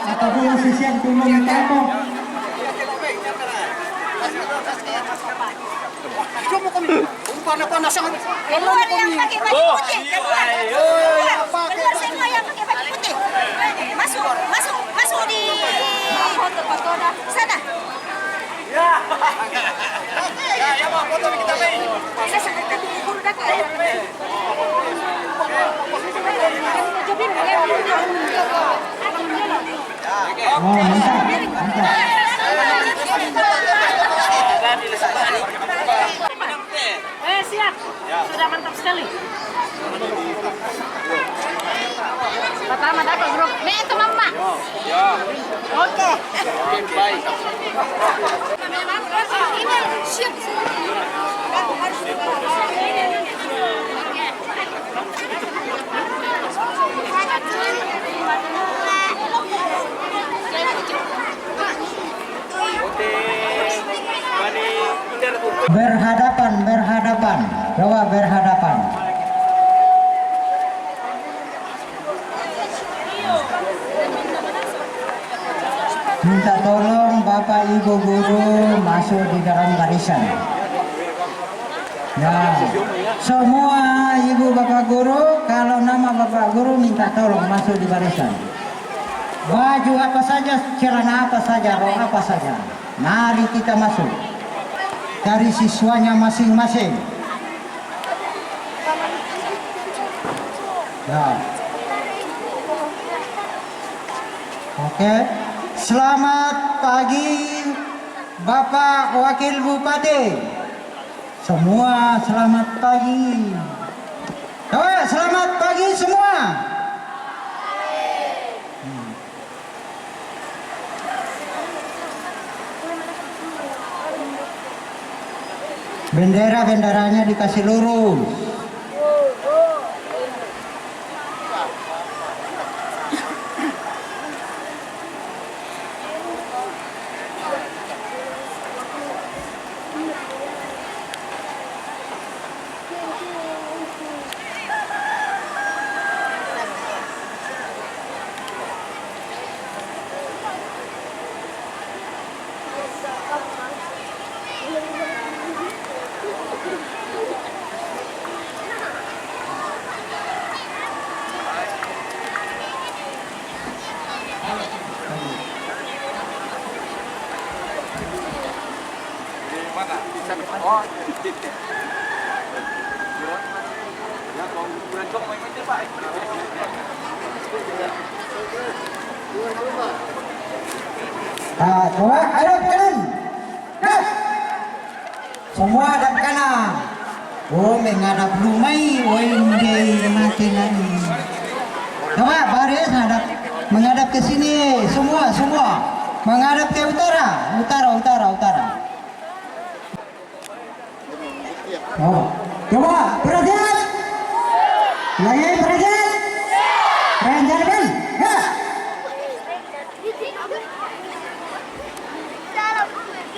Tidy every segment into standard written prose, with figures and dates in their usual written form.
atau guru sisir tulung tato. Cuma kami panas sangat. Keluar yang pakai baju putih. Keluar semua yang pakai baju putih. Masuk di foto sana. Ya, mau foto kita baik. Saya sangat terpukul dah kan. Oh, mantap. Siap. Sudah mantap sekali. Pertama dapat grup. Nih itu mama. Oke. Baik. Siap. Berhadapan. Coba berhadapan. Minta tolong Bapak Ibu guru masuk di dalam barisan. Ya, semua Ibu Bapak guru, kalau nama Bapak guru minta tolong masuk di barisan. Baju apa saja, celana apa saja, rok apa saja. Mari kita masuk. Dari siswanya masing-masing. Ya. Oke. Selamat pagi Bapak Wakil Bupati. Semua selamat pagi. Coba selamat pagi semua. Bendera-benderanya dikasih lurus. Oh. Ya, mau bulan kok main aja, Pak. Coba hadap kanan. Gas. Semua hadap kanan. Oh, menghadap lumai, makin lagi. Coba baris menghadap ke sini, semua menghadap ke utara. Oh, coba perhatian. Lagi perhatian. Renjarkan. Ya.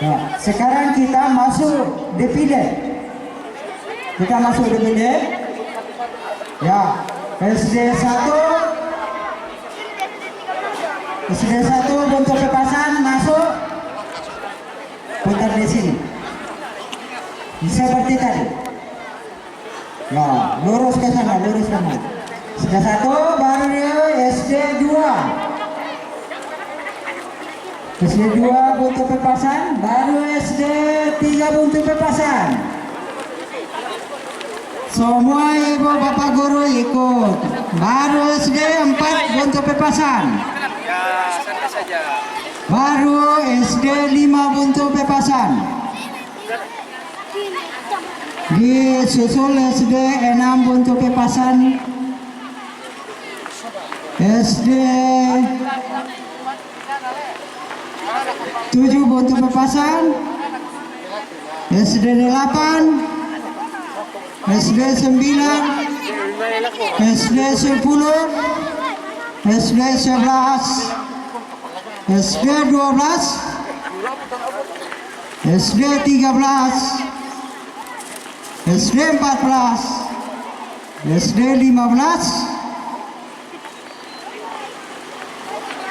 Nah, sekarang kita masuk defile. Ya, SD 1 bentuk kepasan masuk. Putar di sini. Seperti tadi. Ya, lurus ke sana. SD 1 baru SD 2. SD 2 bentuk pepasan, baru SD 3 bentuk pepasan. Semua ibu bapak guru ikut. Baru SD 4 bentuk pepasan. Ya, santai saja. Baru SD 5 bentuk pepasan. Disusul SD 6 bentuk pepasan. SD 7 bentuk pepasan. SD 8, SD 9, SD 10, SD 11, SD 12, SD 13, SD 14, SD 15,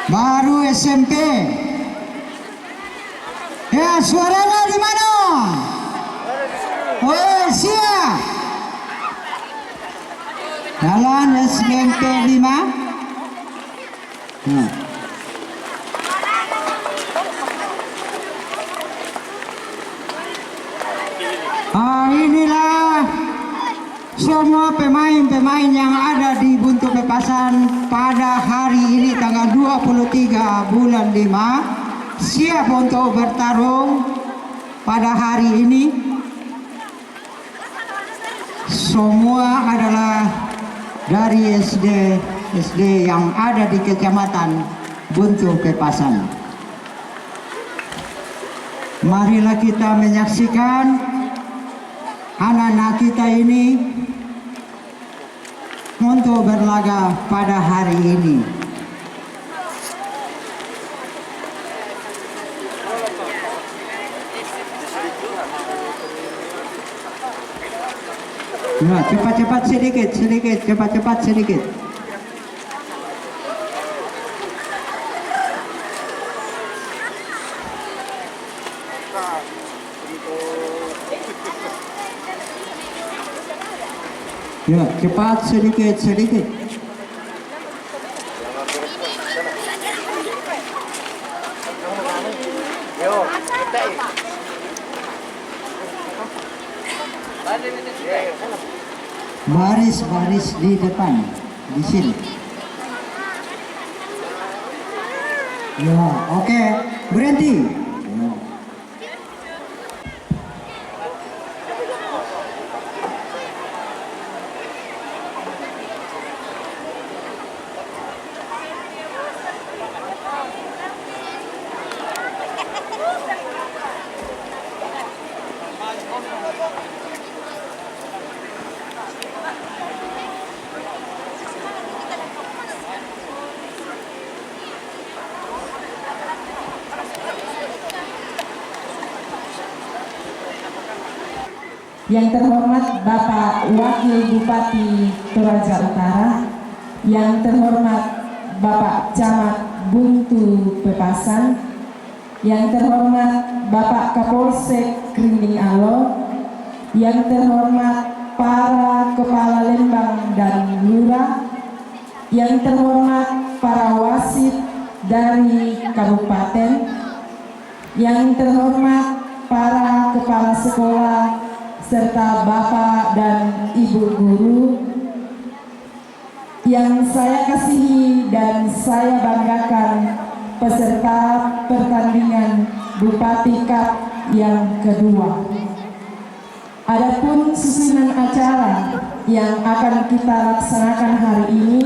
baru SMP. Ya, suaranya di mana? Oh, siap. Jalan SMP 5. Inilah semua pemain-pemain yang ada di Buntu Pepasan pada hari ini tanggal 23 bulan 5 siap untuk bertarung pada hari ini. Semua adalah dari SD yang ada di Kecamatan Buntu Pepasan. Marilah kita menyaksikan anak-anak kita ini untuk berlaga pada hari ini. Nah, cepat-cepat sedikit, cepat-cepat sedikit. Ya, cepat sedikit. Baris di depan, di sini. Ya, oke, berhenti. Ya. Yang terhormat Bapak Wakil Bupati Toraja Utara, yang terhormat Bapak Camat Buntu Pepasan, yang terhormat Bapak Kapolsek Kringling Alo, yang terhormat para Kepala Lembang dan Lurah, yang terhormat para wasit dari Kabupaten, yang terhormat para Kepala Sekolah serta Bapak dan Ibu Guru yang saya kasihi dan saya banggakan, peserta pertandingan Bupati Cup yang kedua. Adapun susunan acara yang akan kita laksanakan hari ini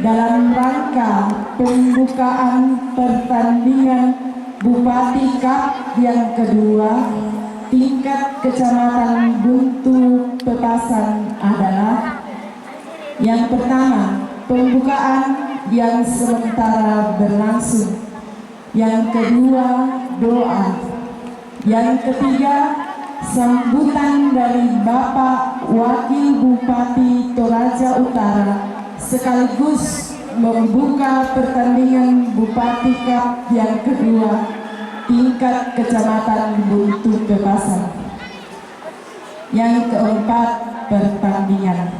dalam rangka pembukaan pertandingan Bupati Cup yang kedua tingkat Kecamatan Buntu Pepasan adalah: yang pertama, pembukaan yang sementara berlangsung; yang kedua, doa; yang ketiga, sambutan dari Bapak Wakil Bupati Toraja Utara sekaligus membuka pertandingan Bupati Cup yang kedua tingkat Kecamatan Buntu Pepasan. Yang keempat, pertandingan.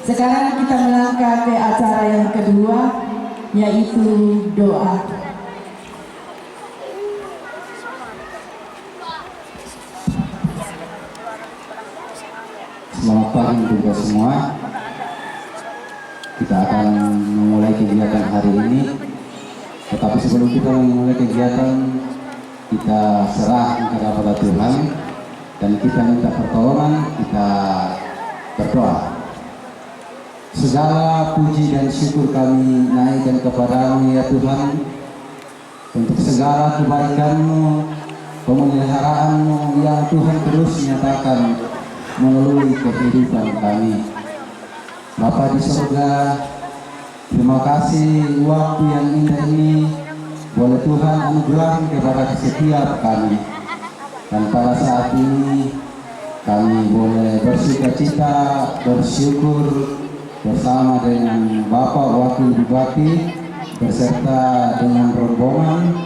Sekarang kita melangkah ke acara yang kedua, yaitu doa. Selamat pagi juga semua. Kita akan memulai kegiatan hari ini. Tetapi sebelum kita memulai kegiatan, kita serah kepada Tuhan dan kita minta pertolongan, kita berdoa. Segala puji dan syukur kami naikkan kepada-Mu ya Tuhan, untuk segala kebaikan-Mu, pemeliharaan-Mu yang Tuhan terus nyatakan melalui kehidupan kami. Bapa di surga, terima kasih waktu yang indah ini boleh Tuhan anugerahi kepada setiap kami. Dan pada saat ini kami boleh bersukacita, bersyukur bersama dengan Bapak Wakil Bupati beserta dengan rombongan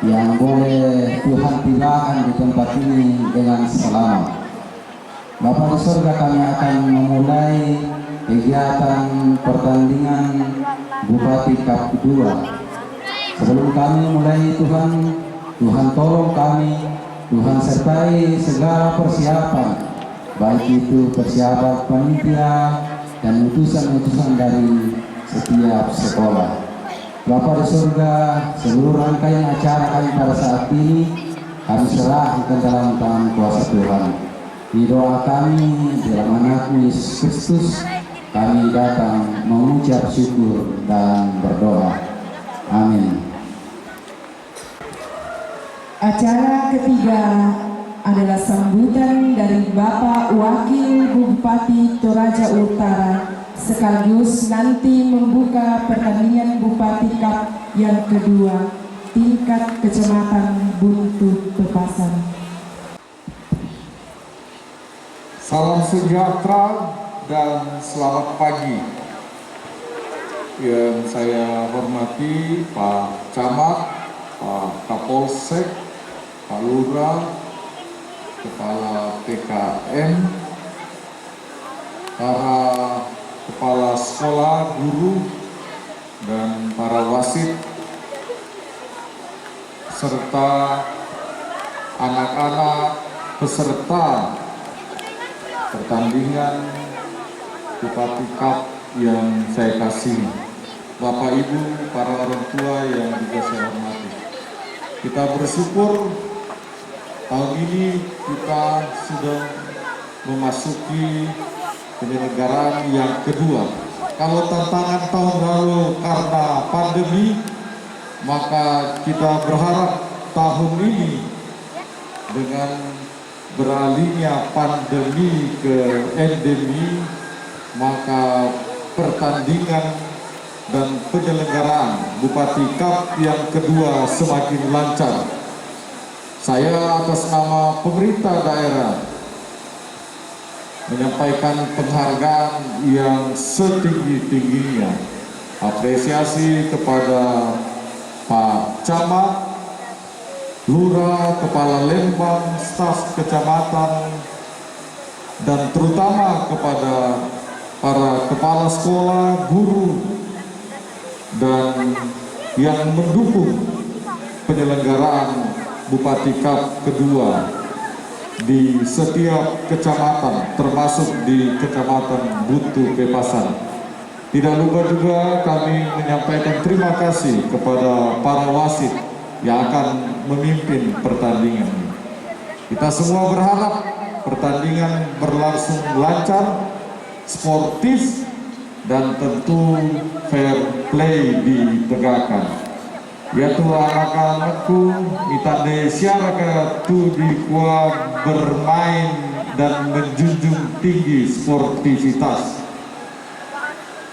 yang boleh Tuhan tibakan di tempat ini dengan selamat. Bapa di surga, kami akan memulai kegiatan pertandingan Bupati Cup 2. Sebelum kami mulai, Tuhan tolong kami, Tuhan sertai segala persiapan, baik itu persiapan panitia dan utusan-utusan dari setiap sekolah. Bapa di surga, seluruh rangkaian acara kami pada saat ini kami serahkan dalam tangan kuasa Tuhan. Di doa kami dalam anak Yesus Kristus, kami datang mengucap syukur dan berdoa. Amin. Acara ketiga adalah sambutan dari Bapak Wakil Bupati Toraja Utara, sekaligus nanti membuka pertandingan Bupati Cup yang kedua tingkat Kecamatan Buntu Pepasan. Salam sejahtera dan selamat pagi. Yang saya hormati Pak Camat, Pak Kapolsek, Pak Lurah, Kepala PKM, para kepala sekolah, guru, dan para wasit, serta anak-anak peserta pertandingan Bupati Cup yang saya kasih, Bapak Ibu, para orang tua yang juga saya hormati. Kita bersyukur tahun ini kita sudah memasuki penyelenggaraan yang kedua. Kalau tantangan tahun lalu karena pandemi, maka kita berharap tahun ini dengan beralihnya pandemi ke endemi, maka pertandingan dan penyelenggaraan Bupati Cup yang kedua semakin lancar. Saya atas nama pemerintah daerah menyampaikan penghargaan yang setinggi-tingginya, apresiasi kepada Pak Camat, Lurah, Kepala Lembang, staf kecamatan, dan terutama kepada para kepala sekolah, guru, dan yang mendukung penyelenggaraan Bupati Cup kedua di setiap kecamatan, termasuk di Kecamatan Buntu Pepasan. Tidak lupa juga kami menyampaikan terima kasih kepada para wasit yang akan memimpin pertandingan ini. Kita semua berharap pertandingan berlangsung lancar, sportif, dan tentu fair play ditegakkan. Yaitu anak-anakku itande siaraka tu di kuah bermain dan menjunjung tinggi sportivitas.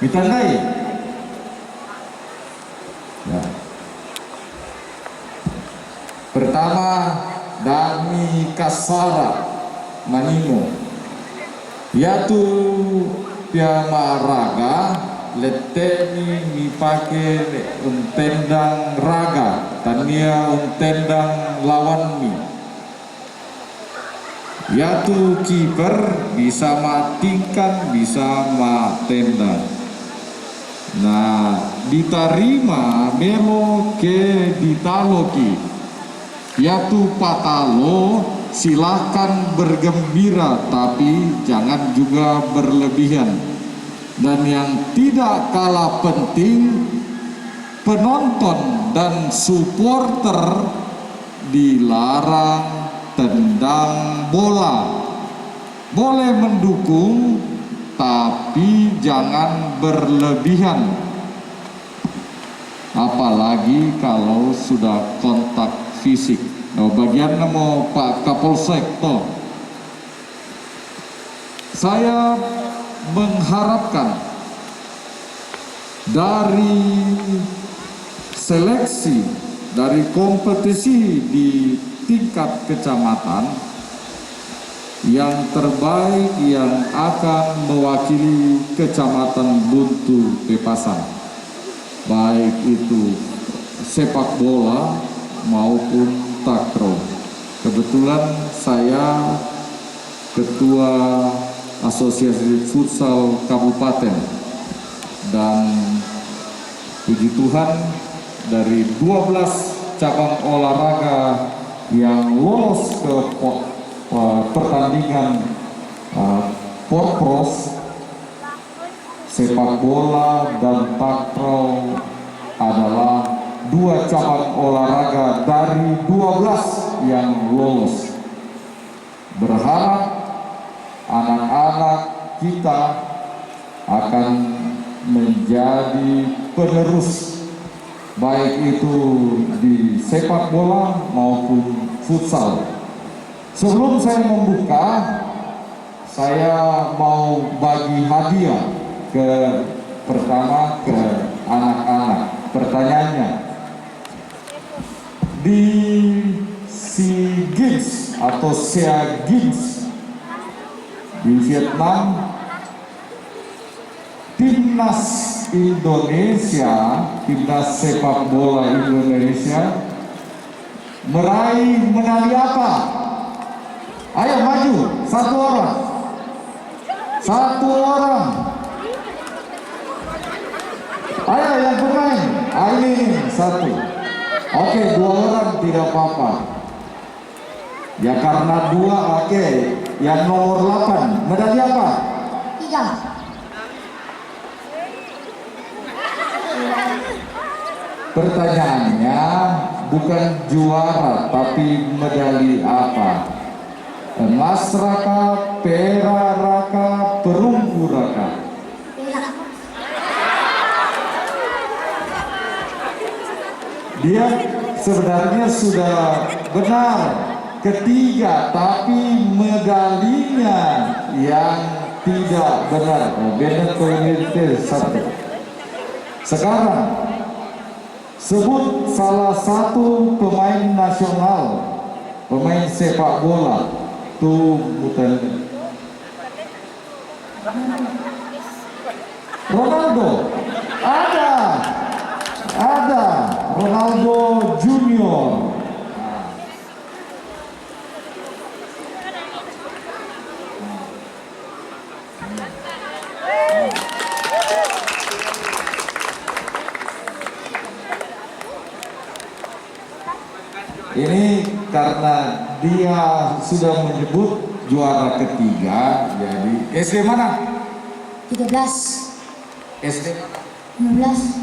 Itandai. Ya. Pertama, Dami Kasara Manimo, yaitu piama raga leteni mipake untendang raga tania untendang lawan mi, yaitu kiper bisa matikan bisa matendang. Nah, diterima memo ke ditaloki, yaitu patalo, silahkan bergembira tapi jangan juga berlebihan. Dan yang tidak kalah penting, penonton dan supporter dilarang tendang bola. Boleh mendukung tapi jangan berlebihan, apalagi kalau sudah kontak fisik. Bagian nama Pak Kapolsek toh, saya mengharapkan dari seleksi, dari kompetisi di tingkat kecamatan, yang terbaik yang akan mewakili Kecamatan Buntu Pepasan. baik itu sepak bola maupun takraw. Kebetulan saya Ketua Asosiasi Futsal Kabupaten, dan puji Tuhan dari 12 cabang olahraga yang lolos ke pertandingan Porpros, sepak bola dan takraw adalah 2 cabang olahraga dari 12 yang lolos. Berharap anak-anak kita akan menjadi penerus, baik itu di sepak bola maupun futsal. Sebelum saya membuka, saya mau bagi hadiah pertama ke anak-anak. Pertanyaannya, di SEA Games atau SEA Games di Vietnam, timnas Indonesia, timnas sepak bola Indonesia meraih medali apa? Ayo maju, satu orang. Ayo yang bermain, ini satu. Oke, 2 orang tidak apa-apa. Ya karena 2, oke. Yang nomor 8, medali apa? 3. Pertanyaannya bukan juara, tapi medali apa? Emas raka, perak raka, perunggu raka. Dia sebenarnya sudah benar ketiga, tapi medalinya yang tidak benar. Beda kualitas satu. Sekarang sebut salah satu pemain nasional, pemain sepak bola. Tuh bukan Ronaldo. Ada Ronaldo Junior. Ini karena dia sudah menyebut juara ketiga, jadi SD mana? 13. SD 15.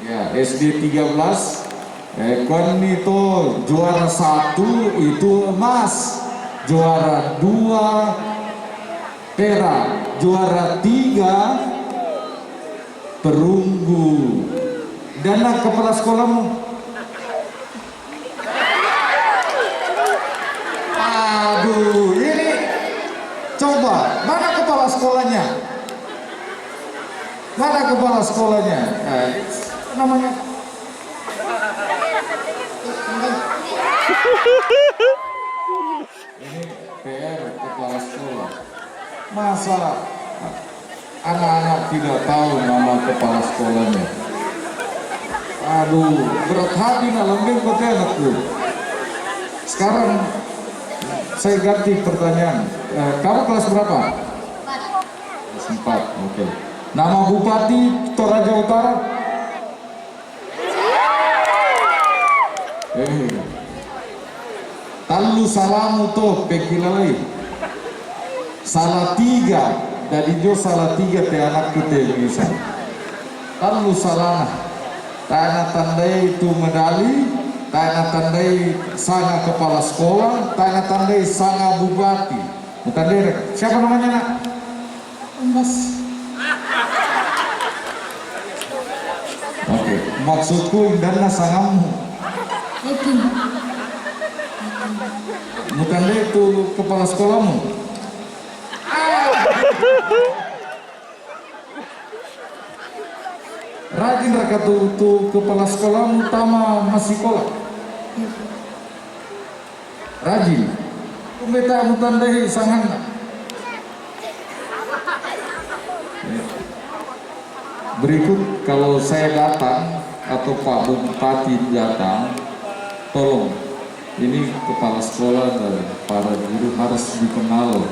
ya, SD 13. Kon itu juara 1 itu emas, juara 2 perak, juara 3 perunggu. Dana kepala sekolahmu? Aduh, ini coba, mana kepala sekolahnya? Mana kepala sekolahnya? Namanya? Ini PR kepala sekolah. Masa anak-anak tidak tahu nama kepala sekolahnya? Aduh, berat hati nak lembing kok anakku. Sekarang saya ganti pertanyaan. Kamu kelas berapa? 4. Kelas 4, oke. Nama Bupati Toraja Utara? Talu salamu tuh pekilalai. Salatiga, dari jo Salatiga te anak kita bisa. Talu salana. Tanda tandai itu medali, tanda tandai sanga kepala sekolah, tanda tandai sanga bupati. Tandai, siapa namanya nak? Umbas. Oke, maksudku indahnya sangamu. Ekin. Tandai itu kepala sekolahmu. Rajin raka tuh kepala sekolahmu tama masih sekolah. Rajin. Kumbeta mutandai sangan. berikut kalau saya datang atau Pak Bupati datang, tolong ini kepala sekolah dan para guru harus dikenal.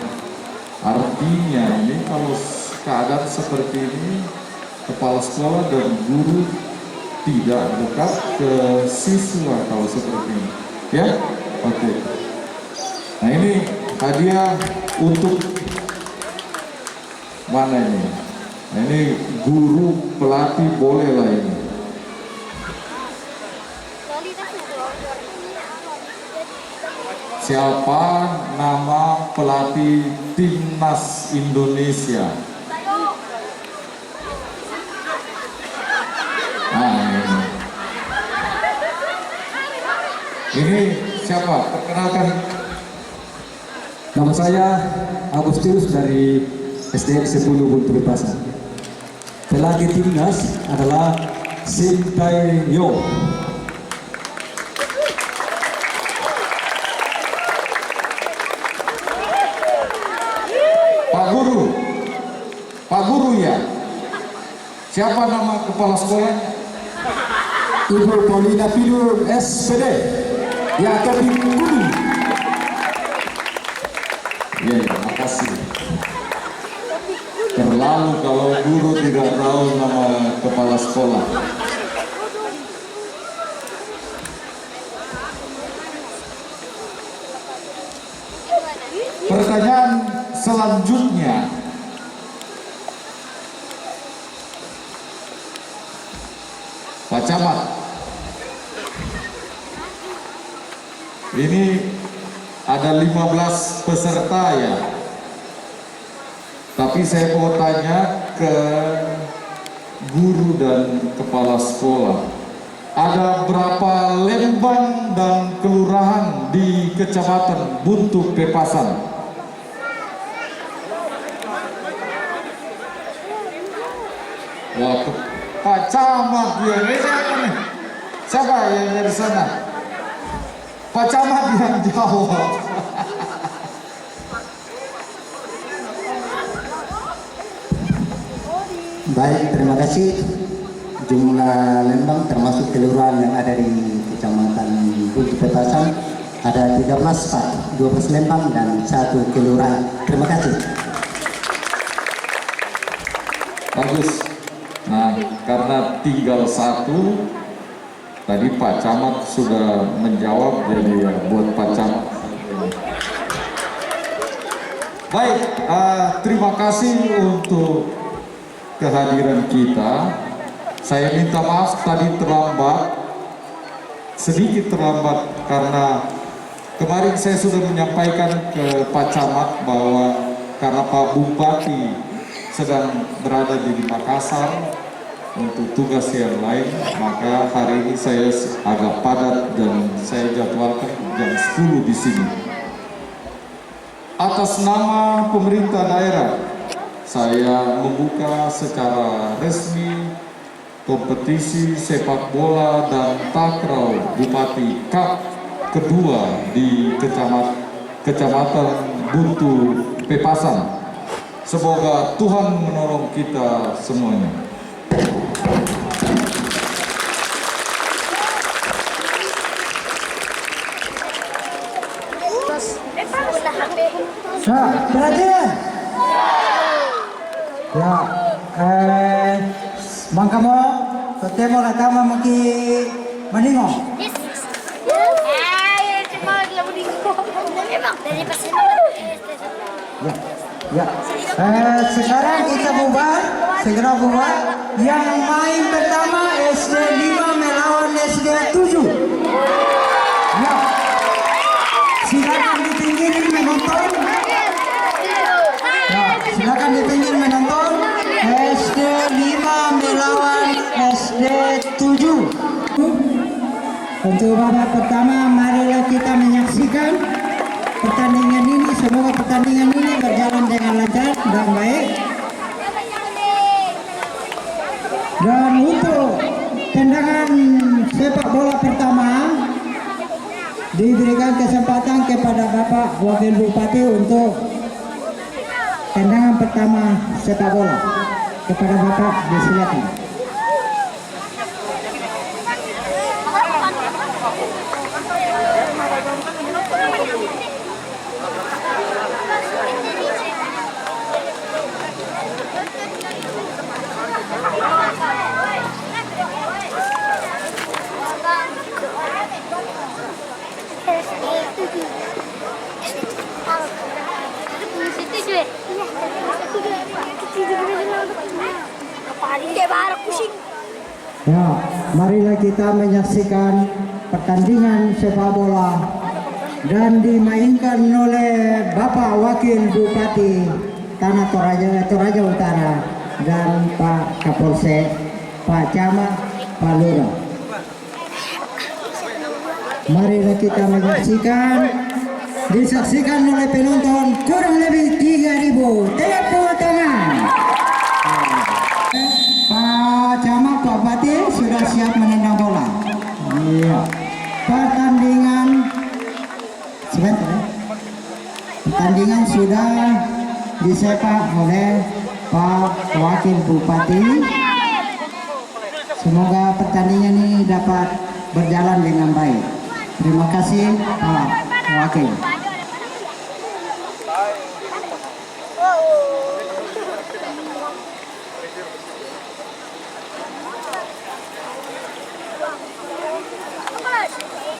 Artinya ini kalau keadaan seperti ini, kepala sekolah dan guru tidak dekat ke siswa kalau seperti ini. Ya, oke. Nah ini hadiah untuk mana ini? Nah, ini guru pelatih boleh lah ini. Siapa nama pelatih timnas Indonesia? Nah, ini siapa? Perkenalkan. Nama saya Agustinus dari SDN 10 Buntu Bepasan. Pelatih timnas adalah Sintayong. Pak Guru ya. Siapa nama kepala sekolahnya? Ibu Paulina Pilur SPD yang akan diundi. Ya, makasih. Terlalu kalau guru tidak tahu nama kepala sekolah. Pertanyaan selanjutnya. Pak Camat. Ini ada 15 peserta ya. Tapi saya mau tanya ke guru dan kepala sekolah. Ada berapa lembang dan kelurahan di Kecamatan Buntu Bepasan? Wah, Pak Camat dia. Siapa yang dari sana? Pak Camat yang jawab. Baik, terima kasih. Jumlah lembang termasuk kelurahan yang ada di Kecamatan Buntu Bepasan ada 13 Pak, 12 lembang dan 1 kelurahan. Terima kasih. Bagus. Nah, karena tinggal 1, tadi Pak Camat sudah menjawab, jadi ya buat Pak Camat. Baik, terima kasih untuk kehadiran kita. Saya minta maaf tadi sedikit terlambat karena kemarin saya sudah menyampaikan ke Pak Camat bahwa karena Pak Bupati sedang berada di Makassar untuk tugas yang lain, maka hari ini saya agak padat dan saya jadwalkan jam 10 di sini. Atas nama pemerintah daerah, saya membuka secara resmi kompetisi sepak bola dan takraw Bupati Cup kedua di Kecamatan Buntu Bepasan. Semoga Tuhan menolong kita semuanya. Perhatian. Ya, mangkamo, ketemu nakama maki maningo. Ya. Sekarang kita segera bubar. Yang main pertama SD 5 melawan SD 7. Ya. Silakan ditinggiin menonton. Ya, silakan ditinggiin menonton. SD 5 melawan SD 7. Untuk babak pertama, marilah kita menyaksikan pertandingan ini. Semoga pertandingan ini berjalan dengan lancar dan baik. Dan untuk tendangan sepak bola pertama diberikan kesempatan kepada Bapak Wakil Bupati untuk tendangan pertama sepak bola. Kepada Bapak disilakan. Ya, marilah kita menyaksikan pertandingan sepak bola dan dimainkan oleh Bapak Wakil Bupati Tanah Toraja Utara dan Pak Kapolsek, Pak Camat, Pak Lurah. Marilah kita menyaksikan, disaksikan oleh penonton kurang lebih 3.000. Tepuk tangan. Pak Camat, Pak Bupati sudah siap menendang bola. Iya. Pertandingan sebentar ya. Pertandingan sudah disepak oleh Pak Wakil Bupati. Semoga pertandingan ini dapat berjalan dengan baik. Terima kasih Pak Wakil.